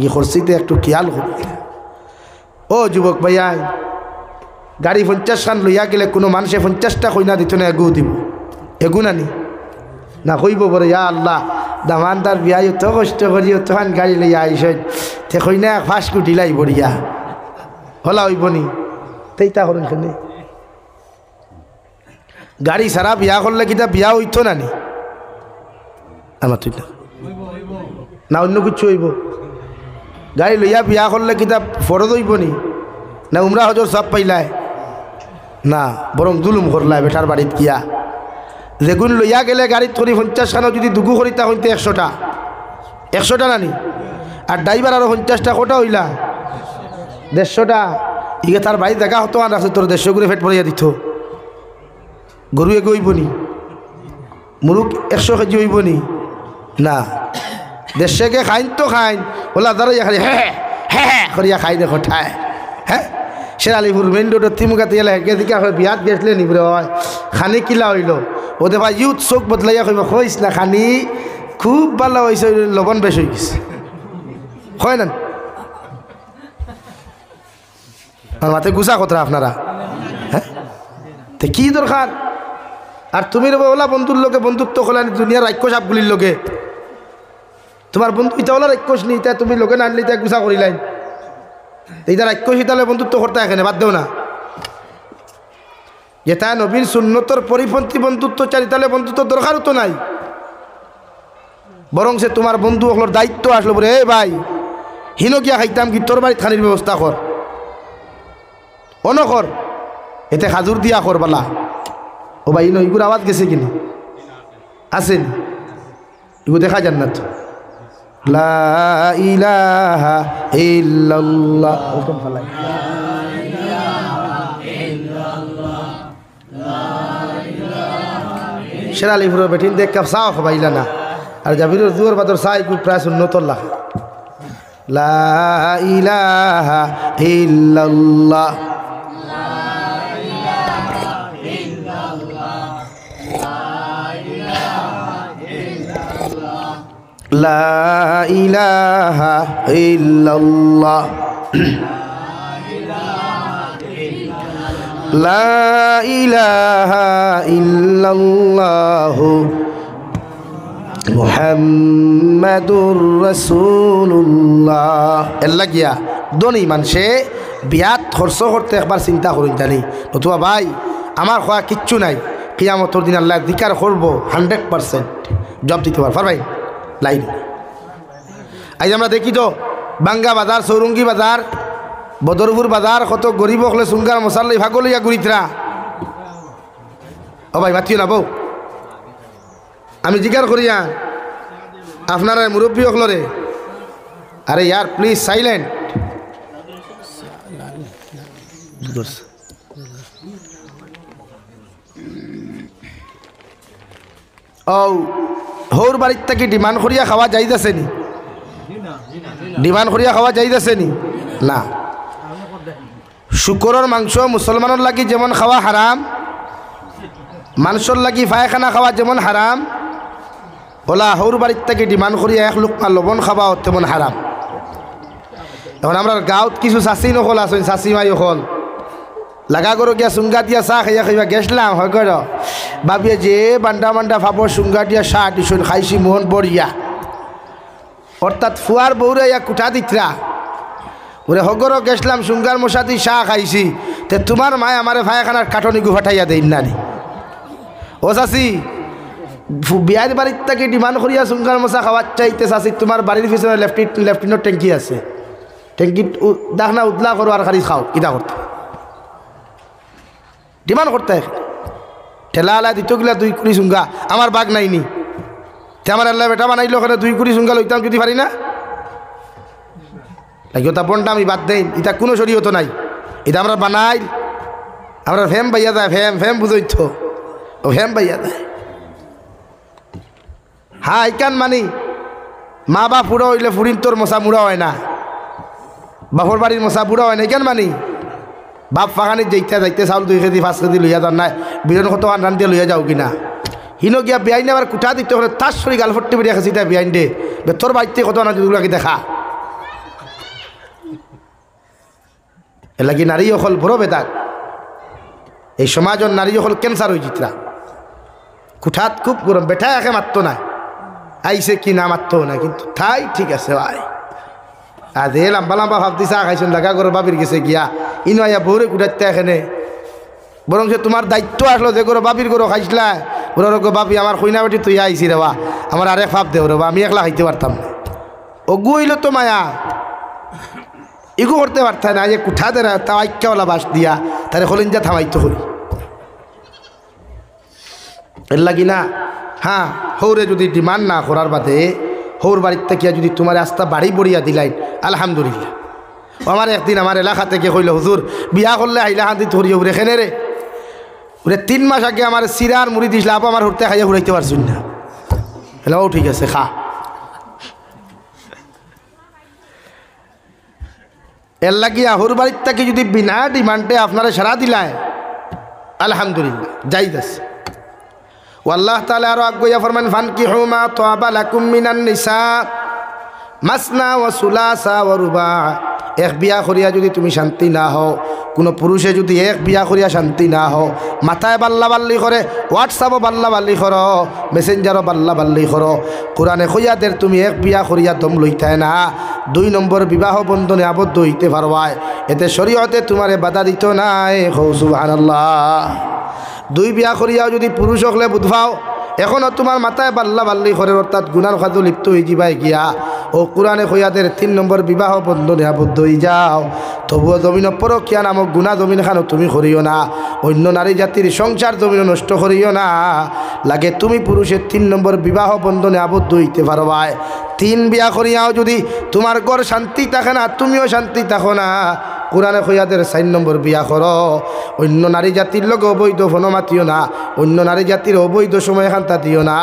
কি খরচিতে একটু খেয়াল করি। ও যুবক ভাইয়া, গাড়ি 50 খান লইয়া গেলে কোনো মানুষে 50টা কইনা দিত না, এগু দিব, এগু নানি না কইব বলে ইয়া আল্লাহ দামানদার বিয়াই অত কষ্ট করি অতখান গাড়ি লইয়া আইসই তে কই না 5 কোটি লাই বড়িয়া হলা হইবনি তেইতা করুন কেনে গাড়ি সারা বিয়া করলে কিতা বিয়া হইতো না নি আমার তুই না অন্য কিছু হইব গাড়ি লইয়া বিয়া করলে কিতা ফরজ হইব নি না উমরা হজর সব পাইলায় না বরং জুলুম করলায় বেটার বাড়িত গিয়া যেগুন লইয়া গেলে গাড়িত করি 50 খানো যদি দুগু করিতা হইতে 100টা নানি আর ড্রাইভার আরো 50টা কোটা হইলা 150টা ইগে তার বাড়ি দেখা হতো আর রাখছে তোর 150 করে ফেট পড়িয়া দিত গরু এগে হইব নি মুরুখ 100 কেজি হইব নি না 150 কে খাইন তো খাইন ওলা দাঁড়াইয়া খালি হ্যাঁ হ্যাঁ করিয়া খাই দেখো ঠায় হ্যাঁ শেরালিপুর মেন রোডের তিমুকাতে এলে এদিকে বিয়াত গেছলে নিবরে হয় খানি কিলা হইল ওদের ভাই ইউথ চোখ বদলাইয়া কইব কইস না খানি খুব ভালো হয়েছে লবণ বেশ হয়ে গেছে হয় না আর মাথায় গুছা কথা আপনারা হ্যাঁ তো কি দরকার আর তুমি ওলা বন্ধুর লোকে বন্ধুত্ব করলেন দুনিয়ার রাক্ষস সাপগুলির লোকে তোমার বন্ধু ইটা ওলা রাক্ষস নি তা তুমি লোকে না আনলে তা গুছা করিলেন এইটা রাক্ষস ইতালে বন্ধুত্ব করতে এখানে বাদ দেও না যেটা নবীর সুন্নতর পরিপন্থী বন্ধুত্ব চারিতালে বন্ধুত্ব দরকারও তো নাই বরং সে তোমার বন্ধু ওগুলোর দায়িত্ব আসলো বলে এ ভাই হিনো গিয়া খাইতাম কি তোর বাড়ির খানির ব্যবস্থা কর অনকর এতে খাজুর দিয়া কর বালা ও ভাই ইনো ইগুর আওয়াজ গেছে কিনি আসেন ইগু দেখা যান না তো লা ইলাহা ইল্লাল্লাহ ওকম ফালাই শেরালিপুর বেঠিন দেখ কাপ চাও খাবাইলা না আর জাবিরের দুয়ার বাদর চাই খুব প্রায় উন্নতর লাখ লা ইলাহা ইল্লাল্লাহ লা ইলাহা ইল্লাল্লাহ লা ইলাহা ইল্লাল্লাহু মুহাম্মাদুর রাসূলুল্লাহ এল্লা গিয়া দনি মানুষে বিয়াত খরচ করতে একবার চিন্তা করুন জানি নতুবা ভাই আমার খোয়া কিচ্ছু নাই কিয়ামতের দিন আল্লাহ দিকার করব 100% জব দিতে পার ভাই লাইন আজ আমরা দেখি তো বাঙ্গা বাজার সৌরঙ্গী বাজার বদরপুর বাজার কত গরিব হলে সুঙ্গার মশাল্লাই ভাগ লইয়া গুড়িতরা ও ভাই মাতিও না বউ আমি জিজ্ঞার করিয়া আপনারা মুরব্বী হলরে আরে ইয়ার প্লিজ সাইলেন্ট ও হৌর বাড়ির থেকে ডিমান্ড করিয়া খাওয়া যাইতেছে নি ডিমান্ড করিয়া খাওয়া যাইতেছে নি না শুকরের মাংস মুসলমানের লাগি যেমন খাওয়া হারাম মানুষের লাগি পায়খানা খাওয়া যেমন হারাম ওলা হৌর বাড়ির থেকে ডিমান্ড করিয়া 1 লুকমা লবণ খাওয়া তেমন হারাম এখন আমরা গাঁৱত কিছু চাষি নকল আছেন চাষি মাই হল লাগা করো গিয়া চুঙ্গা দিয়া চাহ খাইয়া খাইবা গেছলাম হয় কর ভাবিয়ে যে বান্ডা বান্ডা ভাবো চুঙ্গা দিয়া চাহ দিছুন খাইছি মোহন বড়িয়া অর্থাৎ ফুয়ার বৌরে ইয়া কুঠা দিতরা ওরে হগরও গেছলাম চুঙ্গার মশা দি চাহ খাইছি তে তোমার মায় আমারে ভাইখানার কাটনি গু ফাটাইয়া দেই নানি ও চাষি বিয়ার বাড়ির থেকে ডিমান্ড করিয়া চুঙ্গার মশা খাওয়ার চাইতে চাষি তোমার বাড়ির পিছনে লেফটিনের ট্যাঙ্কি আছে ট্যাঙ্কিত দেখ না উদলা করো আর খালি খাও কিতা করতে ডিমান্ড করতে ঠেলা আলা দিত গিলা 2 কুড়ি চুঙ্গা আমার বাঘ নাইনি তে আমার আল্লাহ বেটা বানাইলো ওখানে 2 কুড়ি চুঙ্গা লইতাম যদি পারি না লাগিও তা বনটা আমি বাদ দেই এটা কোনো শরীয়ত নাই এটা আমরা বানাই আমরা ফেম বাইয়া যায় ফেম বুঝইত ও ফেম বাইয়া যায় হ্যাঁ ইকান মানি মা বাপ পুরো হইলে ফুরিন তোর মশা মুড়া হয় না বাপর বাড়ির মশা বুড়া হয় না ইকান মানি বাপ ফাঁকানি যাইতে চাউল 2 কেজি 5 কেজি লইয়া যান না বিরন কত রান দিয়ে লইয়া যাও কিনা হিনো গিয়া বিয়াইনে আবার কুঠা দিতে হলে তার শরীর গাল ফট্টি বেরিয়ে খাচ্ছি তাই বিয়াইন দে তোর বাড়িতে কত না যেগুলোকে দেখা এলাকি নারী অকল বড় বেদাক এই সমাজের নারী অকল ক্যান্সার হয়ে জিতরা কুঠাত খুব গরম, বেটা একে মারতো না, আইসে কি না মারতো না, কিন্তু তাই ঠিক আছে ভাই। আর যে লম্বা লম্বা ভাবতি চা খাইছেন দেখা করে বাবির গেছে গিয়া ইনো আইয়া বউরে কুঠাতে এখানে, বরং সে তোমার দায়িত্ব আসলো যে করে বাবির করে খাইছিলা, ওরা রোগ বাবি আমার কইনা বেটি তুই আইসি রেবা, আমার আরেক ভাব দেও রেবা, আমি একলা খাইতে পারতাম না। ও গুইল তো মায়া ইগু করতে পারতাম না, যে কুঠা দে তাও আইক্যাওয়ালা বাস দিয়া তারে হলিঞ্জা থামাইতে হল। এর লাগি না হ্যাঁ হৌরে যদি ডিমান্ড না করার বাদে হৌর বাড়ির থেকে যদি তোমার রাস্তা বাড়ি বড়িয়া দিলাই আলহামদুলিল্লাহ। আমার একদিন আমার এলাকা থেকে কইল হুজুর বিয়া করলে আইলা হাতি ধরিয়ে উড়ে খেনে রে, ওরে 3 মাস আগে আমার সিরার মুড়ি দিছিল, আপ আমার হুড়তে খাইয়া ঘুরাইতে পারছুন না। হ্যালো ঠিক আছে খা। এর লাগিয়া হৌর বাড়ির থেকে যদি বিনা ডিমান্ডে আপনারা সারা দিলায় আলহামদুলিল্লাহ যাইদ আছে। আল্লাহ তাআলা আরো আগুয়া ফরমান ফানকিহু মা তাবা লাকুম মিনান নিসা মাসনা ওয়া সুলাসা ওয়া রুবা। এক বিয়া করিয়া যদি তুমি শান্তি না হও, কোনো পুরুষে যদি এক বিয়া করিয়া শান্তি না হও, মাথায় বাল্লা বাল্লি করে, হোয়াটসঅ্যাপও বাল্লা বাল্লি করো, মেসেঞ্জারও বাল্লা বাল্লি করো, কোরআনে কইয়াদের তুমি এক বিয়া করিয়া দম লইতায় না 2 নম্বর বিবাহ বন্ধনে আবদ্ধ হইতে পারবায়। এতে শরীয়তে তোমারে বাধা দিত নাই। সুবহানাল্লাহ। 2 বিয়া করিয়াও যদি পুরুষ হলে বুধবাও এখনও তোমার মাথায় বাল্লা বাল্লি করে, অর্থাৎ গুনার খাদ্য লিপ্ত হয়ে যাবাই গিয়া ও কোরআনে কইয়াদের 3 নম্বর বিবাহ বন্ধনে আবদ্ধ হয়ে যাও। তবুও জমিন পরকিয়া নামক গুণা জমিন খানো তুমি করিও না, অন্য নারী জাতির সংসার জমিন নষ্ট করিও না। লাগে তুমি পুরুষের 3 নম্বর বিবাহ বন্ধনে আবদ্ধ হইতে পারবায়। 3 বিয়া করিয়াও যদি তোমার ঘর শান্তি থাকে না, তুমিও শান্তি থাকো না, কোরআনে কইয়াদের 4 নম্বর বিয়া করো। অন্য নারী জাতির লোক অবৈধ ফনমাতিও না, অন্য নারী জাতির অবৈধ সময় খান্তা দিও না,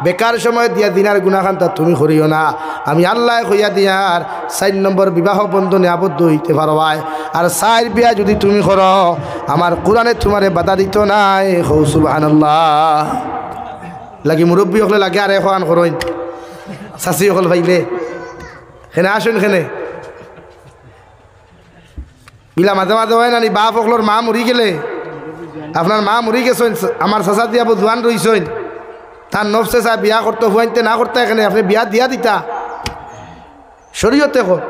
বেকার সময় দিয়া দিনার গুণা খান্তা তুমি করিও না। আমি আল্লাহ কইয়া দিয়ার 4 নম্বর বিবাহ বন্ধনে আবদ্ধ হইতে পারবায়। আর 4 বিয়া যদি তুমি করো আমার কোরআনে তোমারে বাধা দিত নাই। সুবহানাল্লাহ। লাগি মুরব্বী হলে লাগে আর এখন করইন চাচি হল ভাইলে খেনে আসুন খেনে বিলা মাঝে মাঝে হয় না নি বাপ হকলোর মা মরি গেলে, আপনার মা মরি গেছেন, আমার চাচা দিয়া জোয়ান রইছেন, তার নফসে চা বিয়া করতে হুয়াইতে না করতে এখানে আপনি বিয়া দিয়া দিতা শরীয়তে হোক।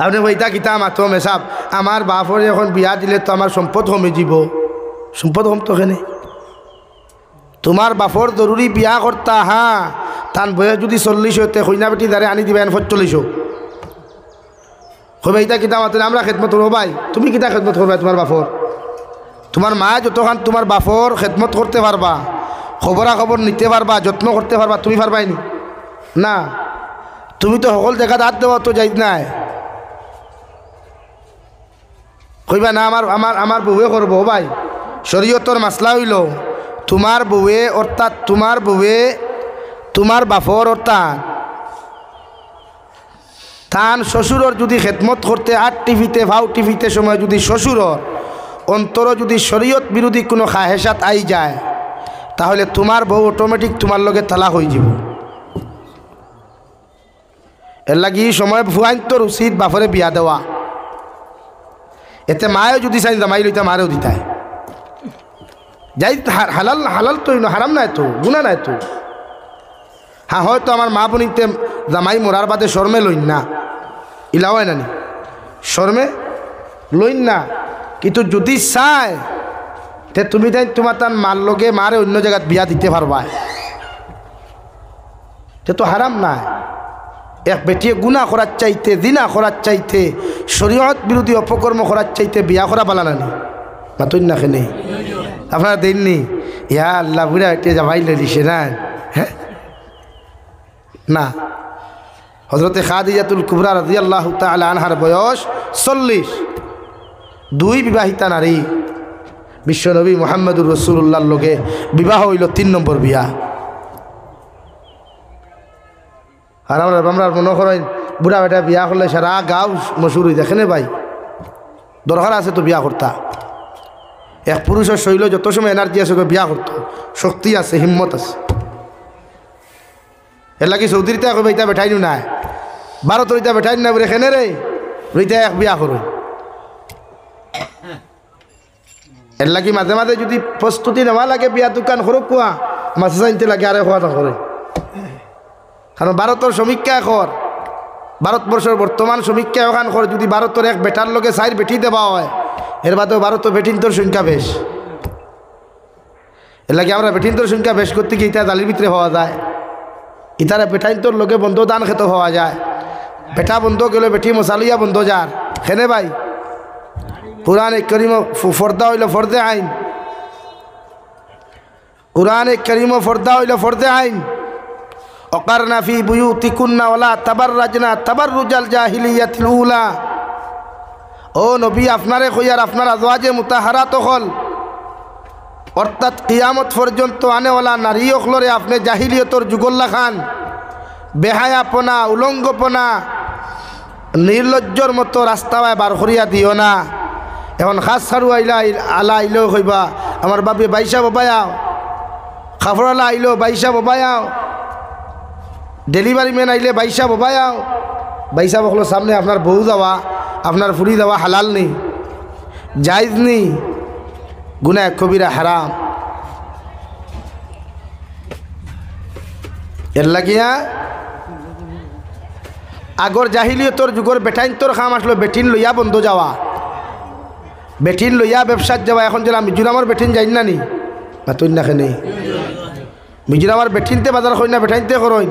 আপনি কইতা কিতা মাথো মেসাব আমার বাপরে এখন বিয়া দিলে তো আমার সম্পদ কমে যাব, সম্পদ কম তো এখানে তোমার বাপর জরুরি বিয়া করতা। হ্যাঁ তান বয়স যদি 40 হইতে কইনা বেটি দাঁড়ে আনি দিবেন 45। কইবা ইতা কিতা মাতেন আমরা খেদমত করবো ভাই, তুমি কিতা খেদমত করবা তোমার বাপর? তোমার মা যতক্ষণ তোমার বাপর খেদমত করতে পারবা, খবরা খবর নিতে পারবা, যত্ন করতে পারবা, তুমি পারবাইনি না? তুমি তো সকল জায়গা হাত দেওয়া তো যাই নাই, কইবা না আমার আমার আমার বউয়ে করবো। ভাই শরীয়তর মাসলা হইল তোমার বউয়ে অর্থাৎ তোমার বউয়ে তোমার বাপর অর্থাৎ তান শ্বশুরর যদি খেদমত করতে 8 টিভিতে ভাও টিভিতে সময় যদি শ্বশুরর অন্তর যদি শরীয়ত বিরোধী কোনো খাহেসাত আই যায় তাহলে তোমার বউ অটোমেটিক তোমার লগে তালাক হয়ে যাব। এর লাগি সময় ভুয়ান্তর উচিত বাপরে বিয়া দেওয়া। এতে মায়েও যদি চাই জামাই লইতা মারেও দিতায় যাই হালাল হালাল তো হারাম নাই তো গুণা নাই তো। হ্যাঁ হয়তো আমার মা বোনিতে জামাই মরার বাদে শর্মে লইন না, ইলাও হয় নানি শর্মে লইন না, কিন্তু যদি চায় তে তুমি তাই তোমার তার মার লগে মারে অন্য জায়গায় বিয়া দিতে পারবা, তে তো হারাম নাই। এক বেটিয়ে গুণা করার চাইতে দিনা করার চাইতে শরীয়ত বিরোধী অপকর্ম করার চাইতে বিয়া করা বালা নানি মাতুন না খেনে আপনারা দেননি ইয়া আল্লাহ বুড়া এটা জামাই লিছে না। হ্যাঁ না, হযরতে খাদিজাতুল কুবরা রাদিয়াল্লাহু তাআলা আনহার বয়স 40, 2 বিবাহিতা নারী বিশ্বনবী মুহাম্মদুর রাসূলুল্লাহর লগে বিবাহ হইল 3 নম্বর বিয়া। আর আমরা মনে করেন বুড়া বেটা বিয়া করলে সারা গাঁও মশুর হয়ে দেখেনে ভাই, দরকার আছে তো বিয়া করতা। এক পুরুষের শৈল যত সময় এনার্জি আছে বিয়া করতো, শক্তি আছে, হিম্মত আছে। এর লাগি চৌধুরীতে এখন বেটা বেঠাইনু নাই, 12 তরিতা বেঠাইন না বলে খেনে রে রইতা এক বিয়া করো। এর লাগি মাঝে মাঝে যদি প্রস্তুতি নেওয়া লাগে বিয়া দোকান সরক কোয়া মাছ চাইতে লাগে আরে খোয়া করে। কারণ ভারতের সমীক্ষা এখন ভারতবর্ষের বর্তমান সমীক্ষা এখন করে যদি ভারতের এক বেটার লোকে চার বেটি দেওয়া হয় এর বাদেও ভারতের বেটিন্তর সংখ্যা বেশ। এর লাগে আমরা বেটিন্তর সংখ্যা বেশ করতে গিয়ে ইটা জালির ভিতরে হওয়া যায়। ইতারা বেটাইন্তর লোকে বন্ধ দান খেতে হওয়া যায়। বেটা বন্ধ গেলে বেটি মশালিয়া বন্ধ যার খেনে ভাই কুরআন করিম ফর্দা হইল ফর্দে আইন। কুরআন করিম ফর্দা হইল ফর্দে আইন। অকারনা ফি বুয়ুতিকুন্না ওয়ালা তাবাররাজনা তাবাররুজাল জাহিলিয়াতিল উলা। ও নবী আপনারে কইয়ার আপনার আজওয়াজে মুতাহারাত হল অর্থাৎ কিয়ামত পর্যন্ত আনেওয়ালা নারী অখলরে আপনি জাহিলিয়তর যুগল্লা খান বেহায়াপনা উলঙ্গপনা নির্লজ্জর মতো রাস্তায় বার করিয়া দিও না। এখন খাস সারু আইলা আলা আইলেও কইবা আমার বাপে বাইশা বাবায়াও, খাফরালা আইলো বাইশা বাবায়াও, ডেলিভারি ম্যান আইলে বাইশা বাবায়াও। বাইশা বকলো সামনে আপনার বউ যাওয়া আপনার ফুরি যাওয়া হালাল নেই, জায়েজ নেই, গুনাহ কবিরা হারাম। এর লাগিয়া আগর জাহিলিয়তর যুগর বেটাইন্তর খাম আসলো বেটিন লইয়া বন্ধ যাওয়া, বেটিন লইয়া ব্যবসার যাওয়া। এখন যেন মিজোরামের বেটিন যাই না নি না তুই না খেনে মিজোরামের বেটিনতে বাজার কই না বেটাইনতে করইন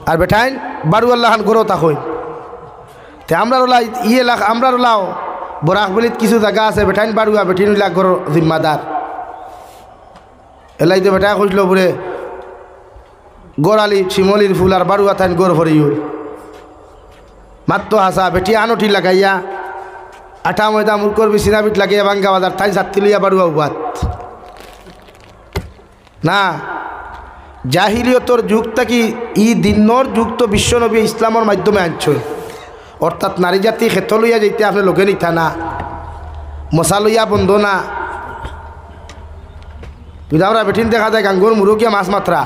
আর বেটাইন বারু আল্লাহান করো তা কই। তে আমরা ওলা ইয়ে লাখ আমরা ওলাও বরাকবলিত কিছু জায়গা আছে বেটাইন বারুয়া বেটিন লাখ ঘর জিম্মাদার এলাই তো বেটা খুঁজল বুড়ে গোড়ালি শিমলির ফুল আর বারুয়া থাইন গোর ভরিউল মাত্র হাসা বেটি আনটি লাগাইয়া আঠা ময়দা মুরকর বিছিনাবিট লাগাইয়া বাঙ্গা বাজার থাই ছাত্তি লইয়া বারুয়া উবাত না। জাহিলিয়তর যুগটা কি ই দিনর যুগ তো বিশ্বনবী ইসলামের মাধ্যমে আনছই। অর্থাৎ নারী জাতি ক্ষেত লইয়া যাইতে আপনি লোকে নিতা না, মশা লইয়া বন্ধ না। আমরা বেঠিন দেখা যায় গাঙ্গুর মুরগিয়া মাছ মাত্রা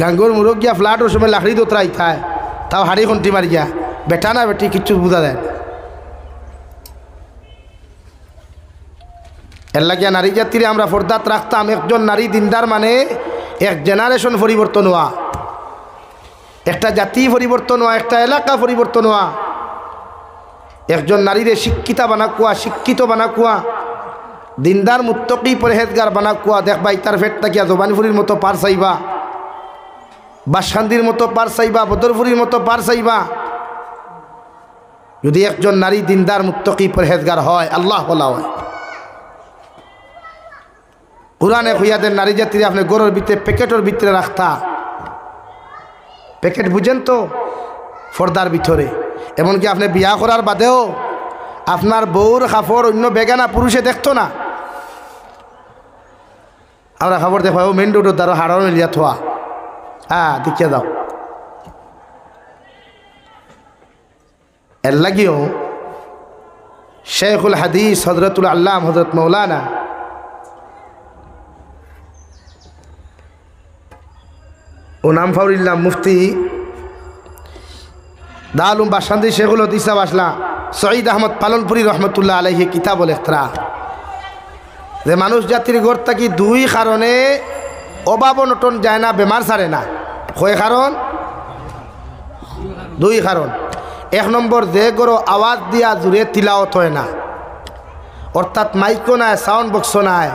গাঙ্গুর মুরগিয়া ফ্লাটের সময় লাকড়ি দোতরা ইথায় তাও হাড়ি খন্তি মারিয়া বেটা না বেটি কিচ্ছু বুঝা যায়। এর লাগিয়া নারী জাতিরে আমরা ফর্দাত রাখতাম। একজন নারী দিনদার মানে এক জেনারেশন পরিবর্তন হওয়া, একটা জাতি পরিবর্তন হওয়া, একটা এলাকা পরিবর্তন হওয়া। একজন নারীরে শিক্ষিতা বানা কুয়া, শিক্ষিত বানা কুয়া, দিনদার মুত্তকি পরহেজগার বানা কুয়া। দেখবা ইতার ফেট তাকিয়া জবানপুরীর মতো পার চাইবা, বাসখান্দির মতো পার চাইবা, বদরপুরীর মতো পার চাইবা। যদি একজন নারী দিনদার মুত্তকি পরহেজগার হয়, আল্লাহ বলা হয়। কুরআনে হইয়াদের নারী জাতিরে আপনি গরুর ভিতরে প্যাকেটের ভিতরে রাখতা। প্যাকেট বুঝেন তো ফর্দার ভিতরে। এমনকি আপনি বিয়া করার বাদেও আপনার বউর কাপড় অন্য বেগানা পুরুষে দেখতো না। আমরা খবর দেখো মেন রোডের দ্বারা হাড়ানো লিয়া থোয়া দেখিয়া দাও। এর লাগিও শেখুল হাদিস হজরতুল আল্লাহ হজরত মৌলানা ও নাম ফাউরিল্লাহ মুফতি দালুম বাসান্দি শেখুল হদিসা বাসলা সঈদ আহমদ পালনপুরি রহমতুল্লাহ আলাইহি কিতাবুল ইখতিরা যে মানুষ জাতির গড় থাকি দুই কারণে অভাব নটন যায় না, বেমার ছাড়ে না। কয় কারণ? দুই কারণ। এক নম্বর, যে গড় আওয়াজ দিয়া জুড়ে তিলাওয়াত হয় না, অর্থাৎ মাইকও নাই, সাউন্ড বক্সও নাই।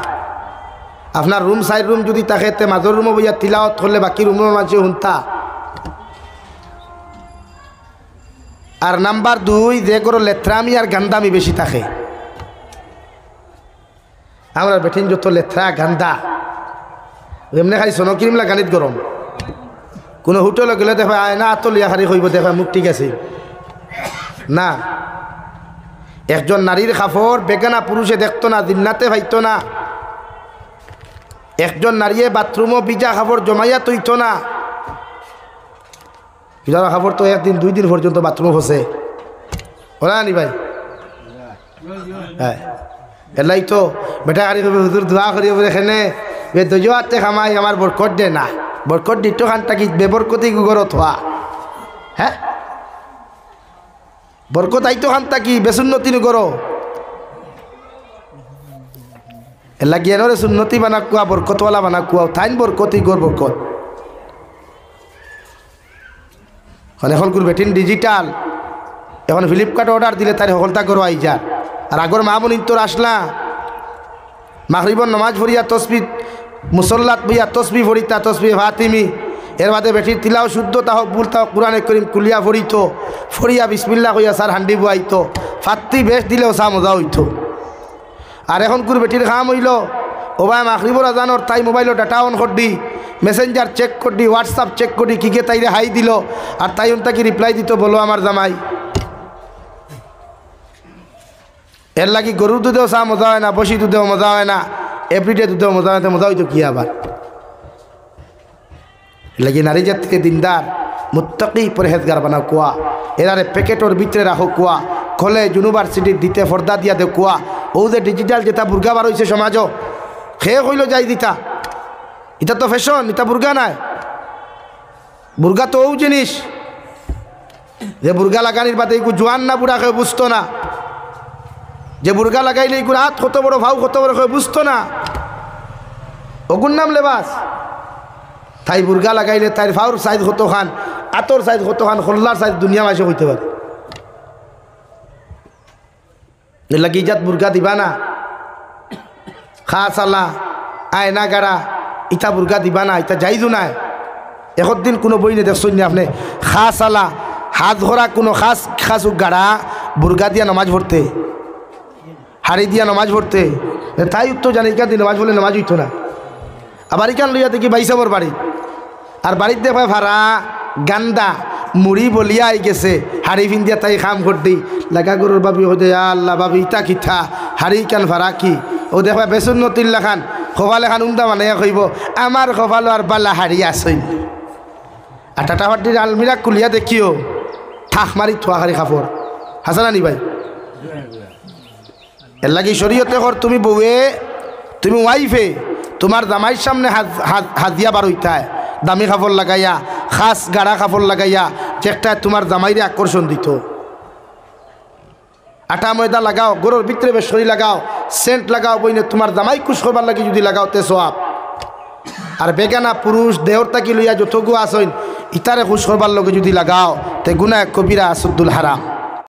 আপনার রুম সাইড রুম যদি থাকে তে মাজর রুমও বইয়া তিলাওয়াত করলে বাকি রুমের মাঝে শুনতা। আর নাম্বার দুই, যে গড় লেথরামি আর গান্দামি বেশি থাকে। আমরা বেঠিন যত লেথরা গান্দা এমনি খালি সনকিরিমলা গানিত গরম। কোনো হোটেলে গেলে দেখা আয় না আতলিয়া খারি কইব দেখা মুখ ঠিক আছে না। একজন নারীর কাপড় বেগানা পুরুষে দেখতো না, দিননাতে ভাইতো না। একজন নারীয়ে বাথরুমও বিজা কাপড় জমাইয়া তৈতো না। বিজা কাপড় তো একদিন দুই দিন পর্যন্ত বাথরুমে ফসে ওরা নি ভাই। হ্যাঁ এলাই তো বেটা গাড়ি করবে হুজুর দোয়া করি এখানে বে দোয়াতে খামাই আমার বরকত দে না, বরকত দিত খানটা কি বেবরকতি গুগরত হওয়া। হ্যাঁ বরকত আইতো খানটা কি বেসুন্নতি করো এলা জ্ঞানরে সুন্নতি বানা কুয়া বরকতওয়ালা বানা কুয়া তাইন বরকতি গর বরকত এখন কুর বেটিন ডিজিটাল এখন ফ্লিপকার্ট অর্ডার দিলে তার সকলতা করো আই যা আর আগর মা বোন তোর আসলা মাগরিবর নমাজ পড়িয়া তসবি মুসল্লাত বইয়া তসবি ফরিতা তসবি ফাতিমি এর বাদে বেটির তিলাও শুদ্ধ তাহ বুল তাহ কোরআনে করিম কুলিয়া ফরিত ফরিয়া বিসমিল্লাহ কইয়া সার হান্ডি বুয়াইতো ফাত্তি বেশ দিলেও চা মজা হইতো আর এখন কুর বেটির খাম হইল ও ভাই মাগরিবর আজানর তাই মোবাইলও ডাটা অন করদি মেসেঞ্জার চেক করদি হোয়াটসঅ্যাপ চেক করদি কিকে তাইরে হাই দিল আর তাই তাকে রিপ্লাই দিত বলো আমার জামাই এর লাগি গরুর দুধেও চা মজা হয় না বসি দুধেও মজা হয় না এভরিডে দুধেও মজা হয় মজা হইতো কি আবার এর লাগি নারী জাতিকে দিনদার মুত্তাকি পরহেজগার বানাও কুয়া এরারে প্যাকেটর ভিতরে রাখো কুয়া কলেজ ইউনিভার্সিটি দিতে ফর্দা দিয়া দে কুয়া ও যে ডিজিটাল যেটা বুর্গা বার হয়েছে সমাজও খেয়ে হইল যাই দিতা এটা তো ফ্যাশন এটা বুর্গা নাই বুর্গা তো ও জিনিস যে বুর্গা লাগানির বাদে এইগু জোয়ান না বুড়া কেউ বুঝতো না যে বুর্গা লাগাইলে এইগুলো হাত কত বড় ভাও কত বড় কেউ বুঝতো না ওগুর নাম লেবাস তাই বুর্গা লাগাইলে তাই ভাউর সাইজ কত খান আতর সাইজ কত খান খোল্লার সাইজ দুনিয়া মাসে হইতে পারে লাগি ইজাত বুর্গা দিবা না খা চালা আয়না গাড়া ইটা বুর্গা দিবা না ইটা যাইজু নাই একদিন কোনো বই নে দেখছেন না আপনি খা চালা হাত ধরা কোনো খাস খাস গাড়া বুর্গা দিয়া নমাজ পড়তে হাড়ি দিয়া নমাজ পড়তে তাই উত্তর জানি ইকান দিয়ে নমাজ পড়লে নমাজ হইতো না আবার ইকান লইয়া দেখি বাইসাবর বাড়ি আর বাড়িতে দেখে ভাড়া গান্দা মুড়ি বলিয়া আই গেছে হাড়ি ফিন দিয়া তাই খাম করদি লাগা গরুর বাবি হতে আল্লাহ বাবি ইটা কিঠা হাড়ি কান ভাড়া কি ও দেখবা বেসন নতিল্লা খান খোফালে খান উমদা মানে কইব আমার খোফালো আর বাল্লা হাড়ি আসইন আর টাটা ফাটির আলমিরা কুলিয়া দেখিও ঠাক মারি থোয়া খারি কাপড় হাসানা নি ভাই এর লাগি শরীয়তে কর তুমি বউয়ে তুমি ওয়াইফে তোমার জামাইয়ের সামনে হাজিয়া বার হইতায় দামি কাপড় লাগাইয়া খাস গাড়া কাপড় লাগাইয়া চেকটা তোমার জামাইরে আকর্ষণ দিত আটা ময়দা লাগাও গরুর ভিতরে বেশরি লাগাও সেন্ট লাগাও বইনে তোমার জামাই খুশ করবার লাগে যদি লাগাও তে সোয়াব আর বেগানা পুরুষ দেহর তাকি লইয়া যতগু আসইন ইতারে খুশ করবার লগে যদি লাগাও তে গুনাহ কবিরা আসুদ্দুল হারাম